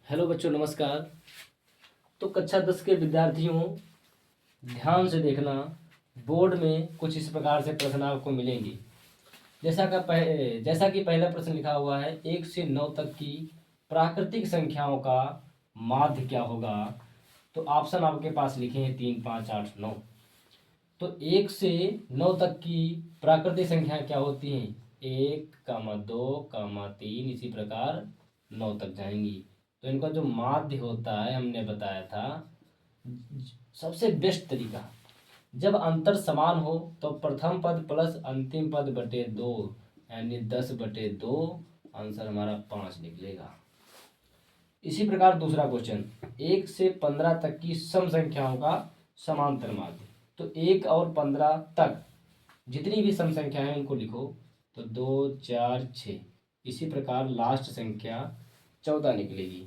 Hello बच्चों, नमस्कार। तो कक्षा 10 के विद्यार्थियों, ध्यान से देखना। बोर्ड में कुछ इस प्रकार से प्रश्न आपको मिलेंगे। जैसा कि पहला प्रश्न लिखा हुआ है, 1 से 9 तक की प्राकृतिक संख्याओं का माध्य क्या होगा। तो ऑप्शन आपके पास लिखे हैं 3, 5, 8, 9। तो 1 से 9 तक की प्राकृतिक संख्या क्या होती हैं? 1, 2, 3, इसी प्रकार 9 तक जाएंगी। तो इनका जो माध्य होता है, हमने बताया था, सबसे बेस्ट तरीका, जब अंतर समान हो तो प्रथम पद प्लस अंतिम पद बटे 2, यानी 10/2। आंसर हमारा 5 निकलेगा। इसी प्रकार दूसरा क्वेश्चन, 1 से 15 तक की सम संख्याओं का समांतर माध्य। तो 1 और 15 तक जितनी भी सम संख्या है उनको लिखो। तो 2, 4, 6, इसी प्रकार लास्ट संख्या 14 निकलेगी।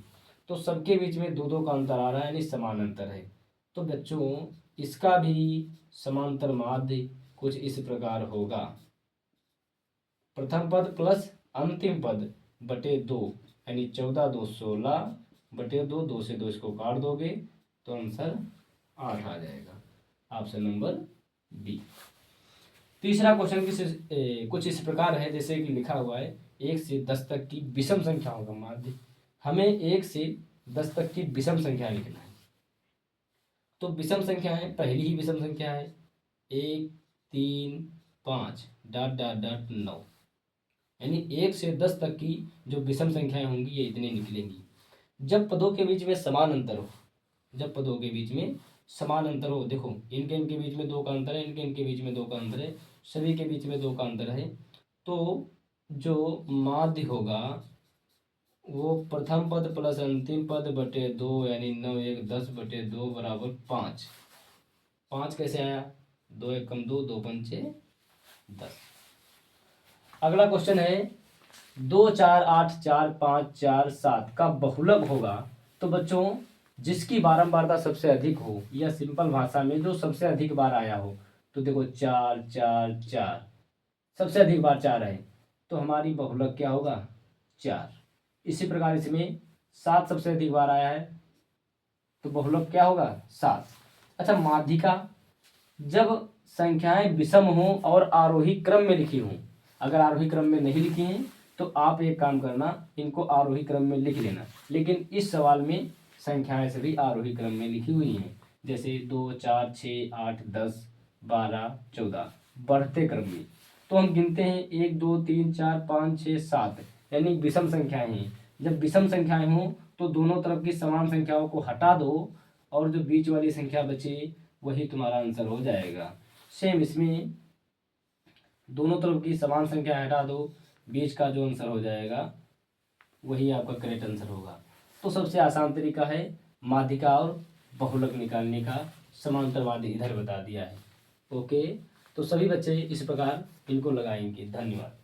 तो सबके बीच में 2-2 का अंतर आ रहा है, यानी समान अंतर है। तो बच्चों, इसका भी समांतर माध्य कुछ इस प्रकार होगा, प्रथम पद प्लस अंतिम पद बटे 2, यानी 14, 2, 16 बटे 2, 2 से 2 इसको काट दोगे तो आंसर 8 आ जाएगा। Option number B. तीसरा क्वेश्चन कुछ इस प्रकार है, जैसे कि लिखा हुआ है 1 से 10 तक की विषम संख्याओं का माध्य। हमें 1 से 10 तक की विषम संख्या लिखना है। तो विषम संख्या है, पहली ही विषम संख्या है 1, 3, 5 डॉट डॉट डॉट 9, यानी 1 से 10 तक की जो विषम संख्याएं होंगी ये इतनी निकलेंगी। जब पदों के बीच में समान अंतर हो, जब पदों के बीच में समान अंतर हो, देखो इनके इनके बीच में 2 का अंतर है, इनके इनके बीच में 2 का अंतर है, सभी के बीच में 2 का अंतर है, तो जो माध्य होगा वो प्रथम पद प्लस अंतिम पद बटे 2, यानी 9, 1, 10/2 बराबर 5। 5 कैसे आया? 2 1 2, 2 5 10। अगला क्वेश्चन है 2, 4, 8, 4, 5, 4, 7 का बहुलक होगा। तो बच्चों, जिसकी बारंबारता सबसे अधिक हो, या सिंपल भाषा में जो सबसे अधिक बार आया हो, तो देखो 4, 4, 4, सबसे अधिक बार 4 है, तो हमारी बहुलक क्या होगा? 4। इसी प्रकार इसमें 7 सबसे अधिक बार आया है, तो बहुलक क्या होगा? 7। अच्छा, माध्यिका, जब संख्याएं विषम हों और आरोही क्रम में लिखी हों, अगर आरोही क्रम में नहीं लिखी हैं तो आप एक काम करना, इनको आरोही क्रम में लिख लेना। लेकिन इस सवाल में संख्याएं सभी आरोही क्रम में लिखी हुई हैं, जैसे 2, 4, 6, 8, 10, 12, 14 बढ़ते क्रम में। तो हम गिनते हैं 1, 2, 3, 4, 5, 6, 7, यानी विषम संख्याएं हैं। जब विषम संख्याएं हों तो दोनों तरफ की समान संख्याओं को हटा दो और जो बीच वाली संख्या बचे वही तुम्हारा आंसर हो जाएगा। सेम इसमें दोनों तरफ की समान संख्या हटा दो, बीच का जो आंसर हो जाएगा वही आपका करेक्ट आंसर होगा। तो सबसे आसान तरीका है माध्यिका और बहुलक निकालने का, समांतर माध्य इधर बता दिया है। ओके, तो सभी बच्चे इस प्रकार इनको लगाएंगे। धन्यवाद।